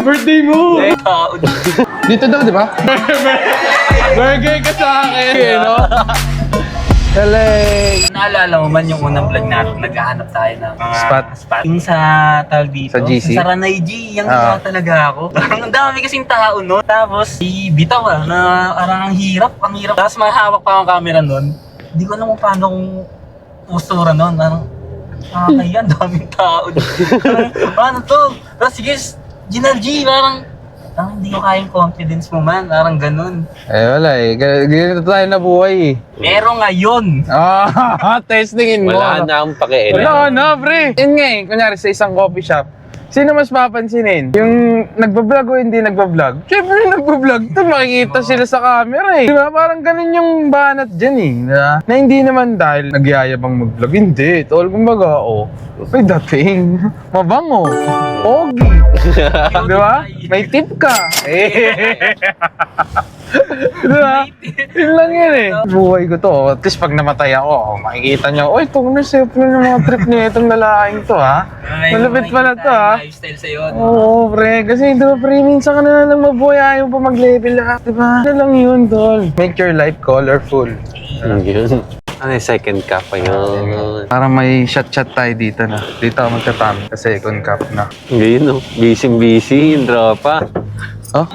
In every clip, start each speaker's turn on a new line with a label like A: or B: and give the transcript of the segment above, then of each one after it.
A: Birthday mo! Dito daw, di ba? Burger ka sa akin, no? Galing!
B: Naalala mo man yung unang vlog natin, naghahanap tayo ng mga
A: Spot.
B: Yung sa tawag dito,
A: Sa GC?
B: Sa Ranay G, yung talaga ako. Ang dami kasing tao no. Tapos, bitaw na parang ang hirap. Tapos mahawak pa ang camera nun. Hindi ko alam kung paano kung postura nun. Parang, kaya daming tao. Paano to? Tapos sige, Ginal G, parang hindi ko kayang confidence mo man, parang ganun.
A: Wala eh. Ganito tayo na buhay eh.
B: Pero ngayon,
A: Testingin mo.
C: Wala na akong pakialam.
A: Wala na, pre. Yun nga eh, kunyari sa isang coffee shop, sino mas papansinin? Yung nagbablog o hindi nagbablog? Siyempre yung nagbablog. Ito, makikita sila sa camera eh. Diba? Parang ganun yung banat dyan eh. Diba? Na hindi naman dahil nagyayabang mag-vlog. Hindi. Tol, kumbaga, may dating. Mabango. Pogi. Diba? May tip ka. Diba? Yun lang yun eh. Buhay ko to. At least pag namatay ako, makikita nyo, oy, itong nasip na yung mga trip niya itong lalaking to ha. Malupit pala to ha.
B: Lifestyle sa'yo.
A: Oo, pre. Kasi diba, pre, minsan ka na lang mabuhay, ayaw pa mag-level lahat. Diba? Ano lang yun, tol. Make your life colorful.
C: Yun. Ano yung second cup pa yun?
A: Para may shot-shot tayo dito na. Dito ako magtatamit sa second cup na.
C: Ngayon, no? Busy yung tropa.
A: Oh?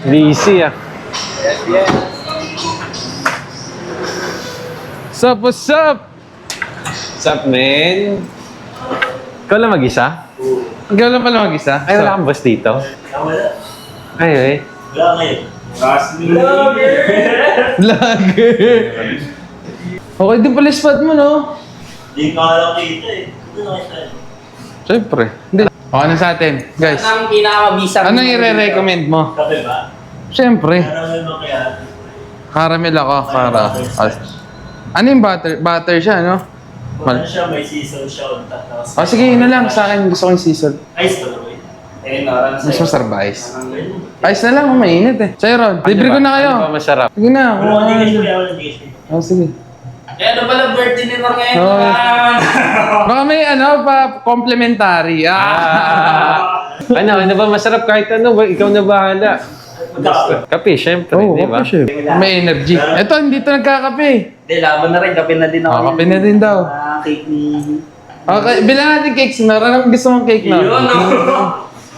C: Busy ah.
A: Sup, what's up?
C: What's up, man? Ikaw lang mag-isa?
A: Ikaw lang pala mag-isa?
C: Ay, wala kang boss dito?
D: Wala.
C: Ay, ay.
D: Wala ngayon.
A: Lager! Okay din pala spot mo, no?
D: Hindi ka lang kita eh. Ito na kita eh.
A: Siyempre. Hindi. Okay na sa atin, guys.
B: Ang pinakamabisa.
A: Ano i-recommend mo?
D: Kape ba?
A: Siyempre.
D: Caramel macchiato.
A: Caramel ako, para. Ano yung butter? Butter siya, no?
D: Ano siya, may season siya on top. Tapos-
A: Sige, yun na lang. Sa akin, gusto ko yung season.
D: Ice ba naman? Eh, naran
A: Mas masarap ba ice?
D: Ang ganun.
A: Ice na lang, mainit eh. Sa'yo, Ron. Libre ko na kayo.
C: Ano ba masarap?
A: Sige na.
D: Wala hindi kasi kaya wala hindi kasi.
A: Oh, sige.
B: Eh, ano pala birthday ni Nor ngayon?
A: Oh. Baka may complimentary.
C: Ano ba masarap kahit ano? Ikaw na bahala.
D: Magkakape.
C: Kape, syempre,
A: Oo,
C: di ba?
A: May energy. Ito, hindi ito nagkakape.
B: Hindi, laban na rin. Kape na din ako.
A: Kape na din daw.
D: Cake ni...
A: Okay, bilang natin cakes na. Anong gusto mong cake na?
B: Yun,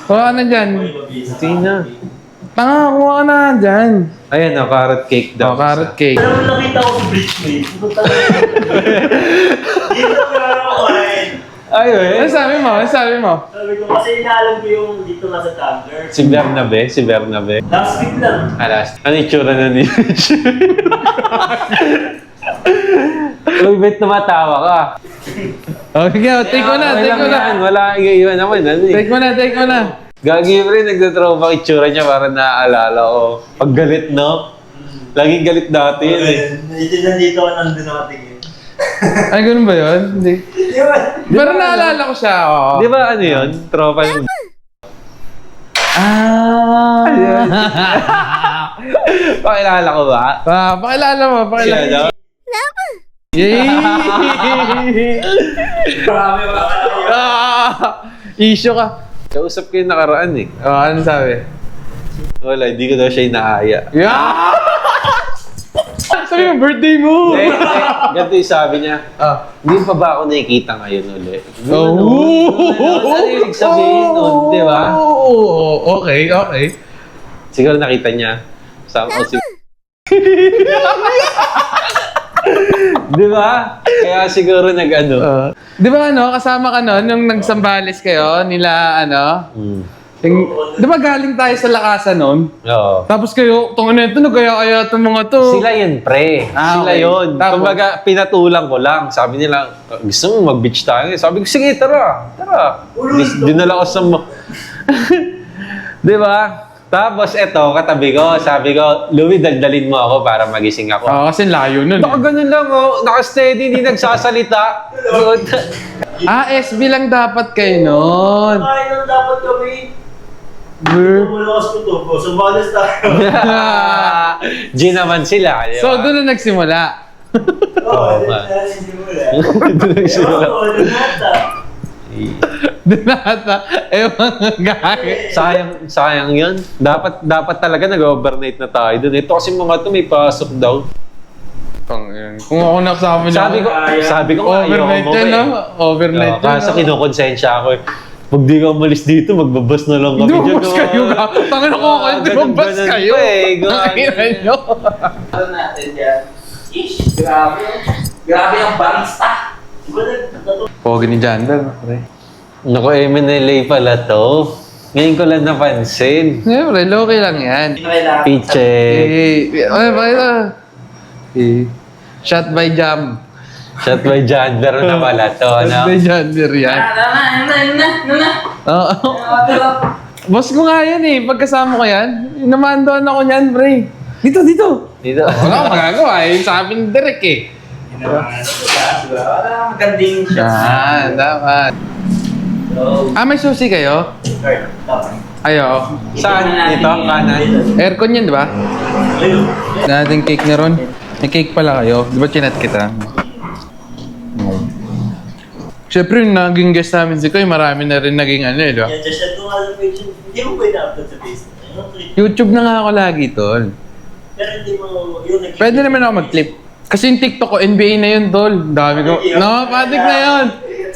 A: Kuha ka na dyan.
C: Hindi na.
A: Tanga, kuha ka na dyan.
C: Ayan, carrot cake daw.
A: Carrot cake.
D: Alam mo, nakita ko sa Bridgeway. Dito ko na ako kumain.
C: Ay,
A: Ano sabi mo? Ano sabi mo?
D: Sabi ko, kasi inaalam ko yung dito nga sa Tumblr.
C: Si Bernabe.
D: Last week lang.
C: Alas, ano yung tsura na ni Uy, ba't namatawa ka?
A: Okay, take mo na, take mo na.
C: Wala, iiwan naman. Ano eh.
A: Take mo na, take mo na.
C: Gagi pa rin, nagtatrauma itsura niya para naaalala ko. Pag galit, no? Laging galit dati yun eh.
D: Nandito ako nandun nakatingin.
A: Ay, ganun ba yun? Hindi. Pero naalala ko siya, oo.
C: Di ba ano yun? Tropa yung... Pakilala ko ba?
A: Pakilala mo, pakilala.
C: Sino?
A: Yay!
D: Marami ba?
A: Issue ka.
C: Kausap ko yung nakaraan eh.
A: Ano sabi?
C: Wala, hindi ko daw siya inaaya.
A: Yeah! Sabi yung birthday mo!
C: Ganito yung sabi niya. Hindi pa ba ako nakikita ngayon ulit? Ano yung sabihin nun, di ba?
A: Okay, okay.
C: Siguro nakita niya. Di ba? Kaya siguro nag-ano.
A: Di ba kasama ka nun, nung nagsambales kayo, nila di ba galing tayo sa lakasan nun?
C: Oo.
A: Tapos kayo, itong nagaya-kaya itong mga to.
C: Sila yun, pre. Sila
A: okay.
C: yun.
A: Tapos?
C: Kumbaga, pinatulang ko lang. Sabi nila, gusto mo mag-beach tayo? Sabi ko, sige, tara. Dinala ko sa Di ba? Tapos eto, katabi ko, sabi ko, Louie, daldalin mo ako para magising ako.
A: Kasi layo nun.
C: Ganun lang, naka-steady, hindi nagsasalita.
A: SB lang dapat kayo nun.
D: Kain lang dapat kami. Tumulakas ko to. So, balas tayo.
C: G naman sila. Di ba?
A: So, doon na nagsimula.
D: Oo, hindi mo lang.
C: Doon nagsimula.
D: Oo, nagmata.
A: Dinata. Ewan gagi.
C: Sayang yun. Dapat talaga nag-overnight na tayo dun. Ito kasi mga to may pasok daw.
A: Kung ako nakasama niya.
C: Sabi ko nga,
A: overnight
C: ayoko
A: yan,
C: mo,
A: no? Overnight yan.
C: Kaso kinukonsensya ako eh. Pag di ka umalis dito, magbabas na lang kami dyan.
A: Dumabas kayo ka. Tangin ako kayo, dumabas
C: ganun
A: kayo.
C: pa eh.
A: Tangin nyo.
B: Ano natin yan? Ish, grabe. Grabe ang barista.
A: Pogi ni Jandal.
C: Naku, MNLA pala to. Ngayon ko lang napansin.
A: Siyempre, low-key lang yan.
C: Piche.
A: Bakit shot by jam.
C: Shot by Jandler na pala to.
A: Shot
C: Ano?
A: by Jandler yan. Oo. Boss ko nga yan eh. Pagkasama ko yan, inamandoan ako niyan, pre. Dito.
C: Dito.
A: Wala akong magagawa eh. Sabi ni Derek eh.
B: Wala, magandang shots.
A: Yan, dapat. May susi kayo? Ayo.
C: Saan? Dito? Kanan?
A: Aircon yan, di ba? Nating cake na ron. May cake pala kayo. Di ba chinat kita? Siyempre, yung naging guest namin si Koy, marami na rin naging ano eh, di ba?
D: Yan, just yan kung alam mo yun. Hindi mo pwede upload sa Facebook.
A: YouTube na nga ako lagi, tol.
D: Pero hindi mo yung
A: Pwede naman ako mag-clip. Kasi yung TikTok ko, NBA na yun, tol. Dami ko. No, patik na yun.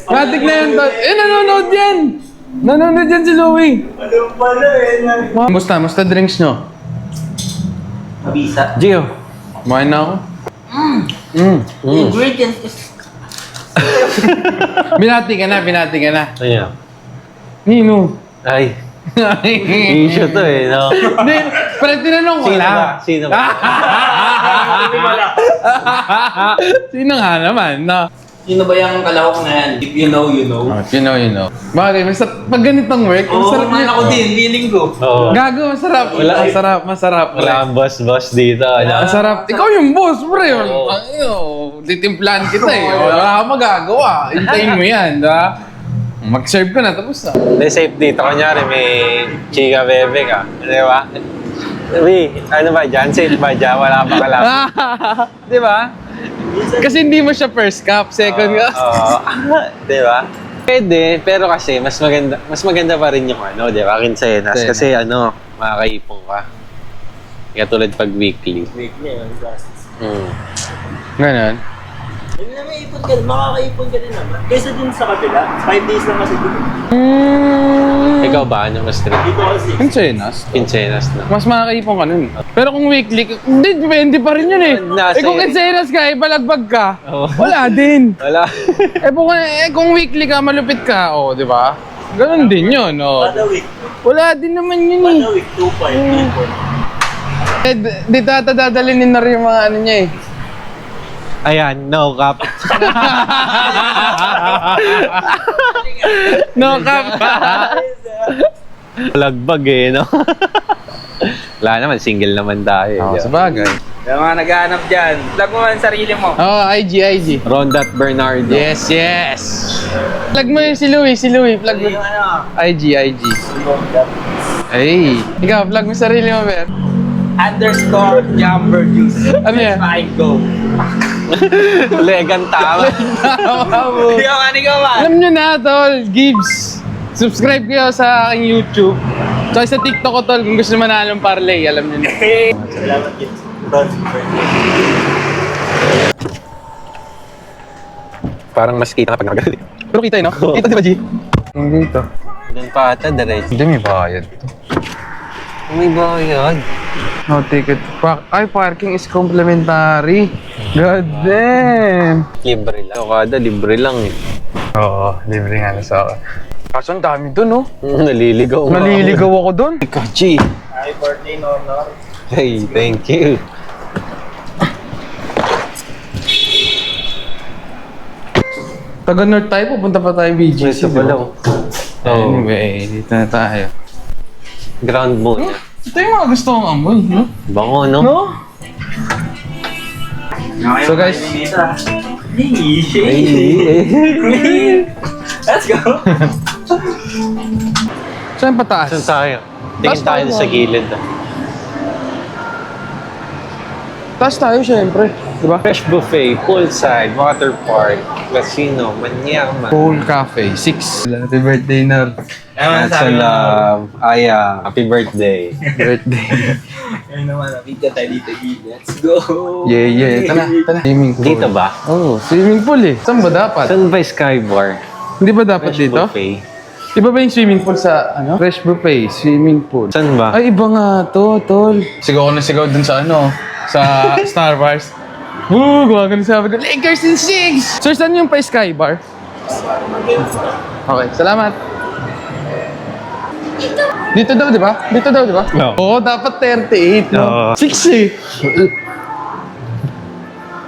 A: Patik na yun, tol. Nanonood yan. Nanonood yan si Louie.
D: Ano pala eh.
A: Musta drinks nyo?
B: Mabisa.
C: Gio.
A: Kumain na ako.
B: Ingredients is...
A: Binati ka na.
C: Ayan.
A: Nino.
C: Ay. Issue to eh, no?
A: Hindi, pero tinanong ko lang.
C: Sino ba?
A: Sino nga naman, no?
B: Sino ba yung kalahok na yan? If you know, you know.
A: You know. Bagay, pag ganitong work, masarap
B: man
A: yun.
B: ako din, feeling ko.
C: Oo.
A: Gago, masarap. Masarap.
C: Wala kang boss dito. Ano?
A: Masarap. Ikaw yung boss, pre. Titimplahan kita eh. Wala kang magagawa. Hintayin mo yan, diba? Mag-serve ka na, tapos na.
C: Hindi, safe dito. Kunyari, may chika bebe ka. Di ba? Ano ba dyan? Safe ba dyan? Wala pa kalapit. Di ba?
A: Kasi hindi mo siya first cup, second cup.
C: Oo. Di ba? Pwede, pero kasi mas maganda pa rin yung ano, di ba? Quincenas.
A: Quincenas.
C: Kasi ano, makakaipong ka. Katulad pag weekly.
D: Weekly, yung glasses.
A: Ganon.
D: Hindi na may ipon ka, makakaipon ka din naman. Kaysa din sa kabila, 5 days lang kasi dito.
C: Ikaw ba? Ano mas trip?
D: Dito kasi.
A: Quincenas.
C: Quincenas na.
A: Mas makakaipon ka nun. Pero kung weekly, hindi, depende pa rin yun eh.
C: Nasa
A: Kung quincenas ka, balagbag ka,
C: Oo.
A: wala din.
C: Wala.
A: Kung weekly ka, malupit ka, di ba? Ganon din yun,
D: Kada week.
A: Wala din naman yun eh.
D: Kada week, 2.5, 2.4.
A: Di dadalhin na rin yung mga ano niya eh.
C: Ayan, no cap.
A: No cap.
C: Lagbag eh, no? Wala naman, single naman tayo.
A: Oo,
C: di ba?
A: sabagay.
B: Yung mga naghahanap dyan, vlog mo ang sarili mo.
A: Oo, IG.
C: Rondat Bernardo.
A: Yes. Plug mo yung si Louie. Plug mo.
B: Yung ano,
A: IG. Ay, ikaw, plug mo sarili mo, Ber.
B: _ Jumper Juice.
A: Ano yan?
B: Fine, go.
C: Legan tama.
B: Yung ano ka ba?
A: Alam nyo na, tol, Gibbs. Subscribe kayo sa aking YouTube. So sa TikTok ko, tol, kung gusto manalong parlay, alam nyo na.
D: Salamat yun. Ron,
C: Parang mas kita kapag nagalit.
A: Pero kita no? Kita di ba, G? Hindi ito.
C: Doon pa ata, diretso.
A: Hindi, may bayad.
C: May bayad.
A: No ticket. Parking is complimentary. God damn.
C: Libre lang. Kada, libre lang eh.
A: Oo, libre nga na sa akin. Kaso ang dami dun, no?
C: Naliligaw nga ako.
A: Naliligaw ako dun.
C: Kachi.
D: Happy birthday, Nonor.
C: Hey, thank you.
A: Taga North tayo, pupunta pa tayo BGC.
C: Ito pala.
A: Anyway, dito na tayo.
C: Ground muna.
A: Ito yung mga gusto kong amoy, no?
C: Bango, no?
A: No? So, guys.
B: Let's go.
A: Saan pataas?
C: Saan tayo? Tingin
A: Taas
C: tayo
A: tayo.
C: sa gilid.
A: Taas tayo, syempre. Diba?
C: Fresh buffet, poolside, water park. Casino, Manyaman.
A: Pool Cafe, 6. Happy birthday, Nor.
B: Ano
C: That's a love. Aya, happy birthday.
A: Birthday.
B: Ayun naman, video tayo dito. Let's go!
A: Yeah. Tara. Swimming pool.
C: Dito ba?
A: Oo, swimming pool eh. Saan ba dapat?
C: Saan ba yung Skybar?
A: Hindi ba dapat
C: Fresh
A: dito?
C: buffet.
A: Iba ba yung swimming pool sa, Fresh buffet, swimming pool.
C: Saan ba?
A: Ay, iba nga to, tol. Sigaw na sigaw dun sa sa Star Wars. Woo! Gumagano sabi ko, Lakers in 6! Sir, saan yung pa Sky Bar? Okay, salamat. Dito daw, di ba?
C: No.
A: Oo, dapat 38, no?
C: Oo.
A: 6 eh.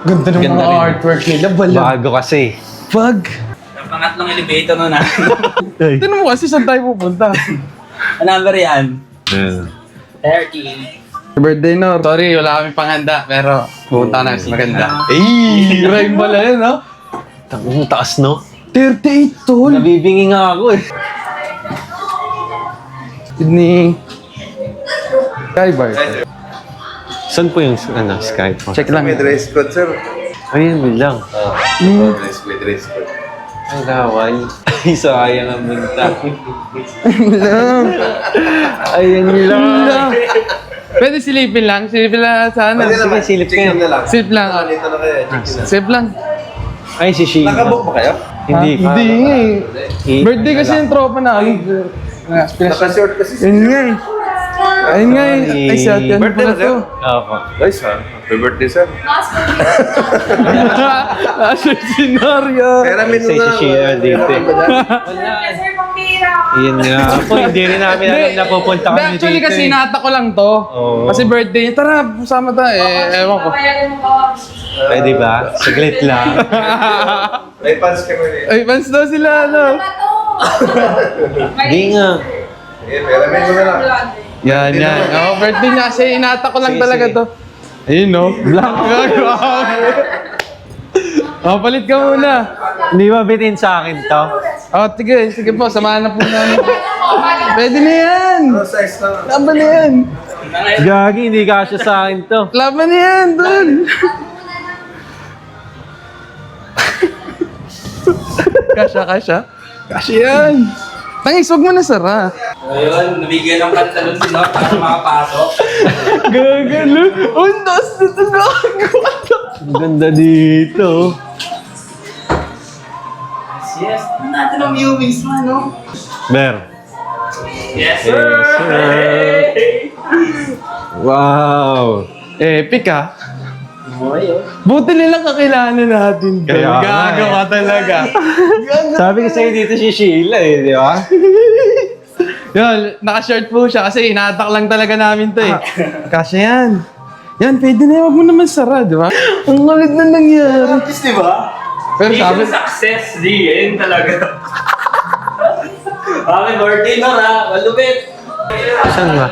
A: Ganda ng
C: Ganda
A: mga
C: rin.
A: artwork nila.
C: Bago kasi.
A: Pag.
B: Ang pangatlong elevator nun ah.
A: Tignan mo kasi saan tayo pupunta.
B: Ang number yan?
C: Hmm.
B: 38.
A: Birthday, no? Sorry, wala kami panghanda, pero pupunta na sa maganda. Eh, rhyme pala yun, no?
C: Ang taas, no?
A: 38, tol.
C: Nabibingi nga ako eh.
A: Sydney. Sky Bar.
C: Saan po yung Skybar?
A: Check lang.
E: Dress code, sir.
C: Ayun, bilang.
E: May dress code.
C: Ay, laway. Ay, sayang ang bunta. Ayan lang.
A: Pwede silipin lang. Silipin lang sana.
C: Sige, silip kayo.
E: na lang.
A: Silip lang.
E: Dito na kayo. Check na.
A: Silip lang.
C: Ay, si Sheila.
E: Nakabook ba kayo?
C: Hindi pa.
A: Hindi nga eh. Birthday kasi yung tropa namin.
E: Naka-short kasi.
A: Ayun nga eh. Ayun nga eh. Ay, si Ate ano
E: Birthday
A: pala
E: na, sir?
A: to.
C: Opo.
E: Nice, ha? Happy birthday, sir.
A: Nasa scenario.
E: Pera
C: Say si Sheila dito eh. Iyan nga po, hindi rin namin alam na pupunta kami dito.
A: Actually kasi inata ko lang to.
C: Oo.
A: Kasi birthday niya. Tara, sama tayo. Ewan ko.
C: Pwede ba? Saglit lang.
E: May fans kami rin.
A: Ay, fans daw sila,
C: Hindi nga.
E: Eh, pera mo na lang.
A: Yan. Birthday niya kasi inata ko lang
C: Sige,
A: talaga
C: sige.
A: to. Ayun, no? Black. Palit ka muna.
C: Hindi ba bitin sa akin to?
A: Sige po, samahan na po namin. Pwede na yan.
E: Ano size na?
A: Laban na yan.
C: Gagi, hindi kasya sa akin to.
A: Laban na yan, dun. Kasya. Kasya yan. Tangis, huwag mo na sara.
B: Ayun, nabigyan ng pantalon si Nor para makapasok.
A: Gagalo. Undas dito gago.
C: Ang ganda dito.
B: Yes, natin ang viewings man, no?
C: Ber.
B: Yes,
C: Yes, sir. Wow.
A: Epic ah.
B: Boy, oh.
A: Buti nilang kakilala natin.
C: Kaya nga
A: Gago ka talaga.
C: Sabi ko sa'yo dito si Sheila eh, di ba?
A: Yan, naka-shirt po siya kasi inatak lang talaga namin to eh. Kasya yan. Yan, pwede na yan. Huwag mo naman sara, di ba? Ang kulit na nangyari.
B: Tapos, di ba?
A: Pero sabi,
B: Success, di. Ayun talaga. Happy birthday, Nor, ha? Malupit.
C: Saan ba?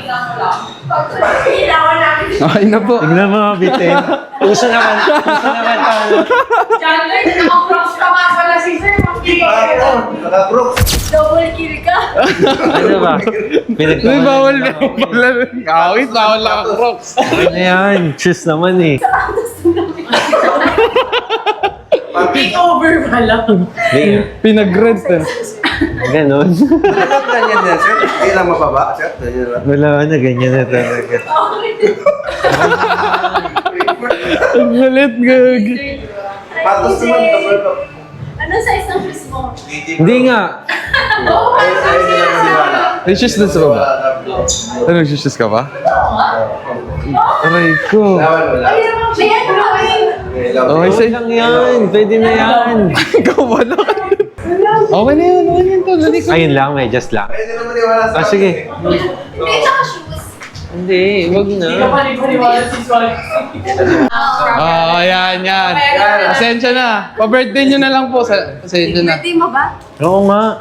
A: okay na po.
C: Tignan mo, bitin. Uso naman tayo.
F: Chandler, naka-cross ka nga pala si Sir.
E: Naka-brook.
F: Double kill ka.
C: Ano ba?
A: Uy, bawal na pala. Kawit, bawal lang ang crocs.
C: Ano yan? Cheers naman eh.
F: Takeover pala.
C: Hindi.
A: Pinag-rent eh.
C: Ganon.
E: Ganyan yan, sir. Hindi lang mababa, sir. Ganyan lang.
C: Wala na, ganyan na talaga.
A: Ang galit, gag.
E: Patos naman, double to.
F: Anong size ng shoes mo?
C: Hindi nga.
E: Ay, hindi lang maniwala.
A: May shoes na sa baba. Ano, shoes ka pa? Aray ko.
E: Wala.
F: Ayan,
A: Okay,
C: Okay lang yan. Pwede na yan.
A: Ikaw wala. Okay na yan, tol. Dali ko.
C: Ayun lang, may just lang.
E: Ay, hindi naman maniwala sa akin.
C: Sige.
F: Hindi tsaka shoes.
C: Hindi, wag na.
A: Yan. Pasensya na. Pa-birthday nyo na lang po. Pasensya na.
F: Birthday mo ba?
C: Oo nga.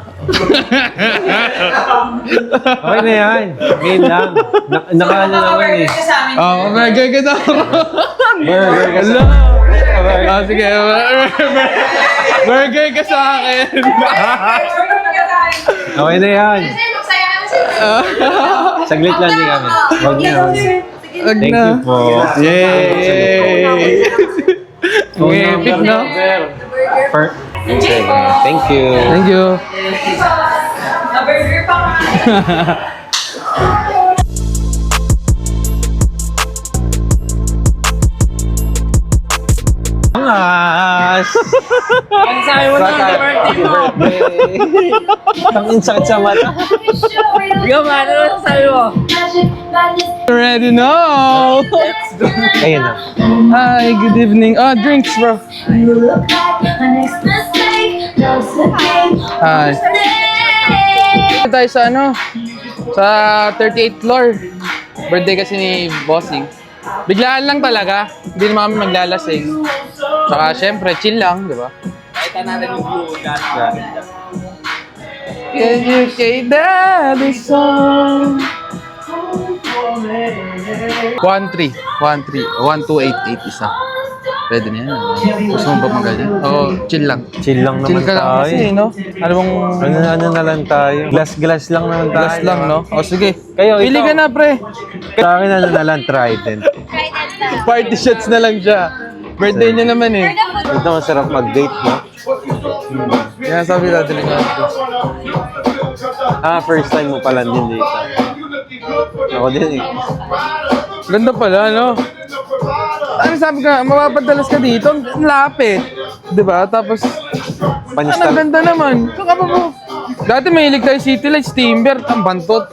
C: Okay na yan. Ngayon lang. Nakaano naman eh.
A: Burger ka daw.
C: Burger ka sa...
A: Sige. Burger ka sa akin.
C: Okay na yan.
F: Sir, magsaya ka na sir.
C: Saglit lang din kami. Wag na.
A: Wag
C: Thank
A: na.
C: you po.
A: Yay! Ang epic, no?
C: Per Sige. Thank you.
A: Thank you.
F: Na-burger pa nga.
C: Angas!
B: Ang sabi mo na, happy birthday mo.
C: Ang insakit sa mata.
B: Ikaw, ano na sabi mo?
A: Ready now.
C: Ayun na.
A: Hi, good evening. Oh, drinks, bro. Hi. Tayo sa ano? Sa 38th floor. Birthday kasi ni Bossing. Biglaan lang talaga. Hindi naman kami maglalasing. Saka syempre, chill lang, di ba?
B: Nakita natin yung view.
A: Can you say that is song? 1-3. 1-2-8-8 isa. Pwede na yan. Gusto mo ba magaling? Oo, chill lang.
C: Chill lang
A: Chill
C: naman
A: ka lang
C: tayo.
A: kasi, no? Ano bang...
C: Ano na lang tayo. Glass lang naman tayo.
A: Glass lang, no? O sige.
C: Kayo,
A: Pili
C: ikaw.
A: ka na, pre.
C: Sa akin ano na lang, Trident.
A: Party shots na lang siya. Birthday niya naman eh.
C: Ito masarap mag-date, no?
A: Yan sabi natin nga.
C: First time mo pala din dito. Ako din eh.
A: Ganda pala, no? Ano sabi ka, mapapadalas ka dito, ang lapit. Diba? Tapos,
C: Panistal.
A: ang ganda naman. Saka pa po. Dati mahilig tayo City Lights, Timber, ang bantot.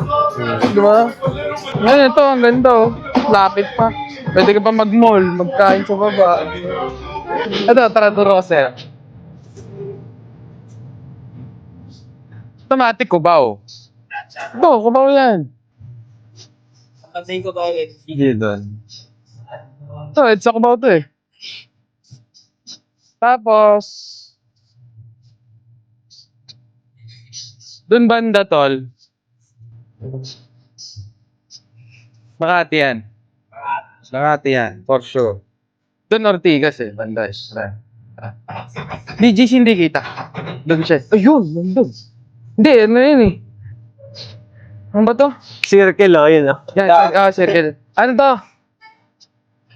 A: Diba? Ngayon ito, ang ganda oh. Lapit pa. Pwede ka pa mag-mall, magkain sa baba. Ito, Trado Rosel. Automatic Cubao. Ito, Cubao yan.
B: Pantay ko ba ulit?
C: Hindi doon.
A: Ito, it's ako about to eh. Tapos, dun banda tol. Makati yan. Makati yan, for sure. Dun Ortigas eh, banda eh. BGC hindi kita. Dun siya. Ayun, nandun. Hindi, ano yun eh. Ano ba to?
C: Circle, oh, yun, oh.
A: Yan, circle. Ano to?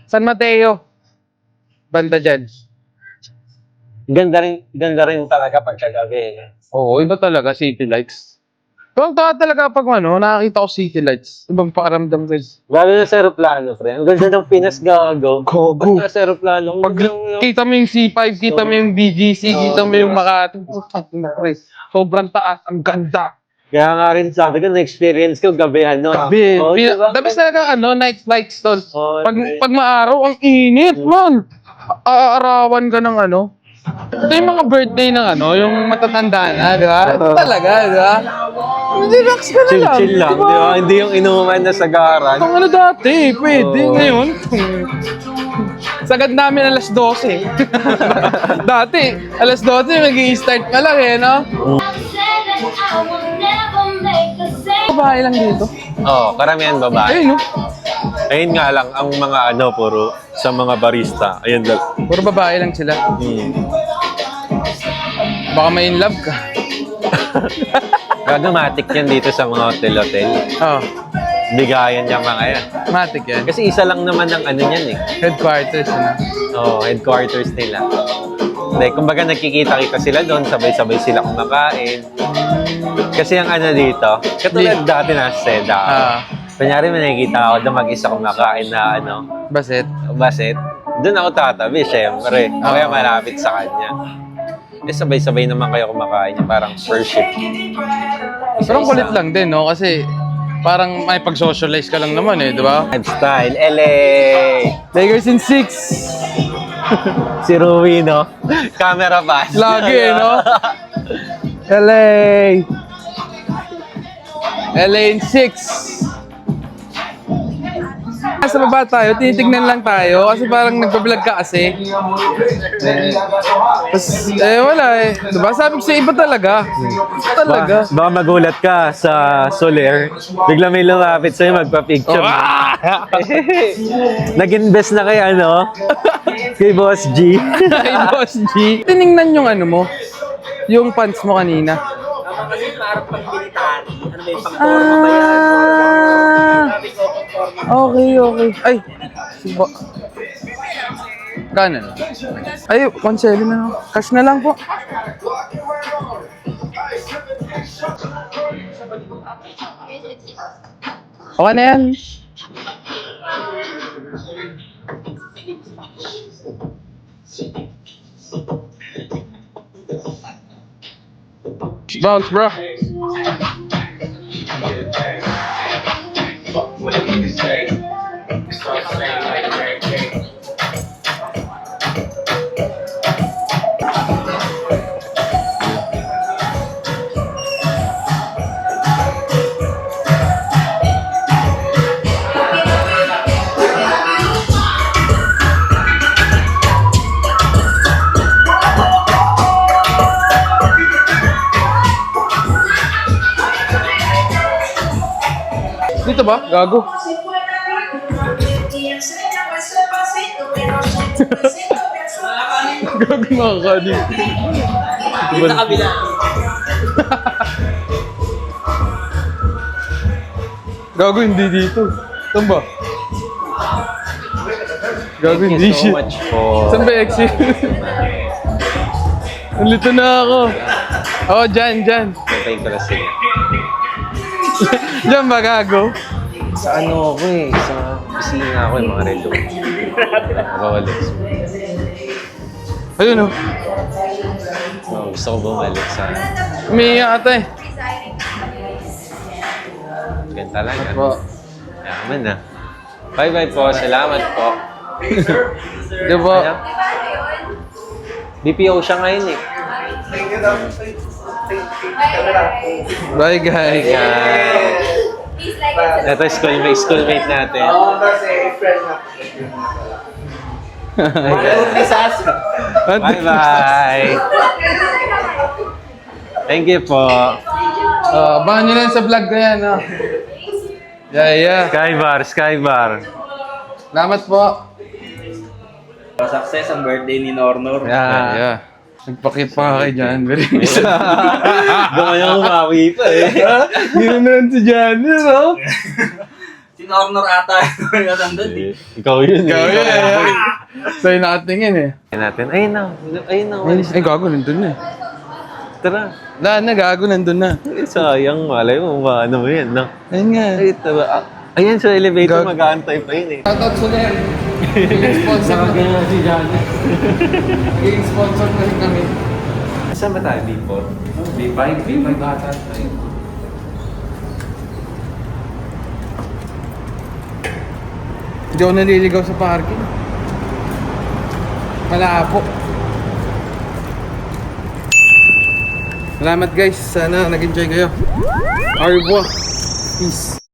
A: San Mateo. Banda dyan.
C: Ganda rin talaga pagkagabi.
A: Oo, iba talaga, City Lights. Tuwang-tuwa talaga pag ano, nakakita ko City Lights. Ibang pakaramdam rin.
C: Lalo na sa aeroplano, friend. Ang ganda ng Pinas gago.
A: Gogo.
C: Basta sa aeroplano.
A: Pag kita mo yung C5, kita mo yung BGC, kita mo yung Makati. Sobrang taas, ang ganda.
C: Kaya nga rin sabi ko, na-experience ko gabihan, no?
A: Gabi.
C: Oh, diba?
A: The best talaga, night flights, tol.
C: Oh,
A: Pag maaraw, ang init, man. Aarawan ka ng ano. Ito yung mga birthday ng yung matatanda na, di ba? Ito talaga, di ba? Relax ka na lang.
C: chill lang, di ba? Hindi yung inuman na sagaran.
A: Itong ano dati, pwede.
C: Oo.
A: Ngayon, sagad namin alas 12. Dati, alas 12, mag-i-start pa lang eh, no? Babae lang dito.
C: Oo, karamihan babae.
A: Ayun, no?
C: Ayun nga lang, ang mga puro sa mga barista. Ayun lang.
A: Puro babae lang sila. Baka may in love ka.
C: Gagamatic yan dito sa mga hotel-hotel.
A: Oo,
C: Bigayan yung mga yan.
A: matik yan.
C: Kasi isa lang naman ang ano yan eh.
A: Headquarters, ano?
C: Oo, headquarters nila. Hindi, kumbaga nakikita-kita sila doon, sabay-sabay sila kumakain. Kasi ang ano dito, katulad dati na Seda. Kunyari may nakikita ako doon mag-isa kumakain na
A: Baset.
C: baset. Doon ako tatabi, syempre. Kaya malapit sa kanya. Eh, sabay-sabay naman kayo kumakain niya, parang per shift.
A: Pero ang kulit lang din, no? Kasi parang may pag-socialize ka lang naman eh, di ba?
C: Lifestyle, LA!
A: Lakers in 6.
C: Si Rui, no? Camera pass.
A: Lagi eh, no? LA! LA in 6. Sa baba tayo, tinitignan lang tayo kasi parang nagpa-vlog ka kasi. Tapos, wala eh. Diba? Sabi ko sa iba talaga. Talaga.
C: Baka magulat ka sa Soler. Bigla may lumapit sa'yo magpa-picture. Nag-invest na kay kay Boss G.
A: Ay, Boss G. Tinignan yung mo, yung pants mo kanina.
B: Kasi parang pang-military. Ano ba yung pang-forma ba yan? Sabi ko, pang-forma.
A: Okay. Ay. Kanan. Ay, 1.7 na. Cash na lang po. Okay na yan. Bounce, bro. Dito ba? Gago. Gago makakanin.
B: Dito sa kabila.
A: Gago hindi dito. Saan ba? Gago
C: Thank
A: hindi
C: you so
A: siya.
C: much po.
A: Saan ba exit? Nalito na ako. Oh, dyan.
C: Patayin ko na sila.
A: Dyan ba gago?
C: Sa ano ako eh, sa opisina ako yung mga relo. Rolex.
A: Ayun oh.
C: Oh, gusto ko bumalik sa
A: Umiiyak ata eh.
C: ganda lang.
A: Po.
C: Yaman na. Bye-bye po. Salamat po.
A: Di ba?
C: Ano? BPO siya ngayon eh.
A: Bye guys.
F: Please like and
C: Ito schoolmate natin. Bye-bye. Thank you po.
A: Abangan nyo na yun sa vlog ko yan. Oh. Yeah.
C: Skybar.
A: Salamat po.
B: Success ang birthday ni Nornor.
A: Yeah. Nagpakit pa kayo dyan. Very nice.
C: Gumaya umawi pa eh.
A: Ginanon si Johnny, no?
B: Si Nornor ata yung natandad eh.
C: Ikaw yun eh.
A: Ikaw yun eh. Sa'yo nakatingin eh.
C: Ayun na.
A: Ay, gago, nandun na eh.
C: Tara.
A: Wala na, gago, nandun na.
C: Sayang, malay mo, ano yan, no?
A: Ayun nga.
C: Ay, taba. Ayan sa elevator,
A: Gag-
C: mag-aantay pa yun eh.
A: Shoutout sa Ner. Sponsor na si Johnny. Naging sponsor na rin kami.
C: Saan ba tayo? B4?
A: B5 ata tayo. Hindi ako naliligaw sa parking. Malabo. Salamat guys. Sana nag-enjoy kayo. Au revoir. Peace.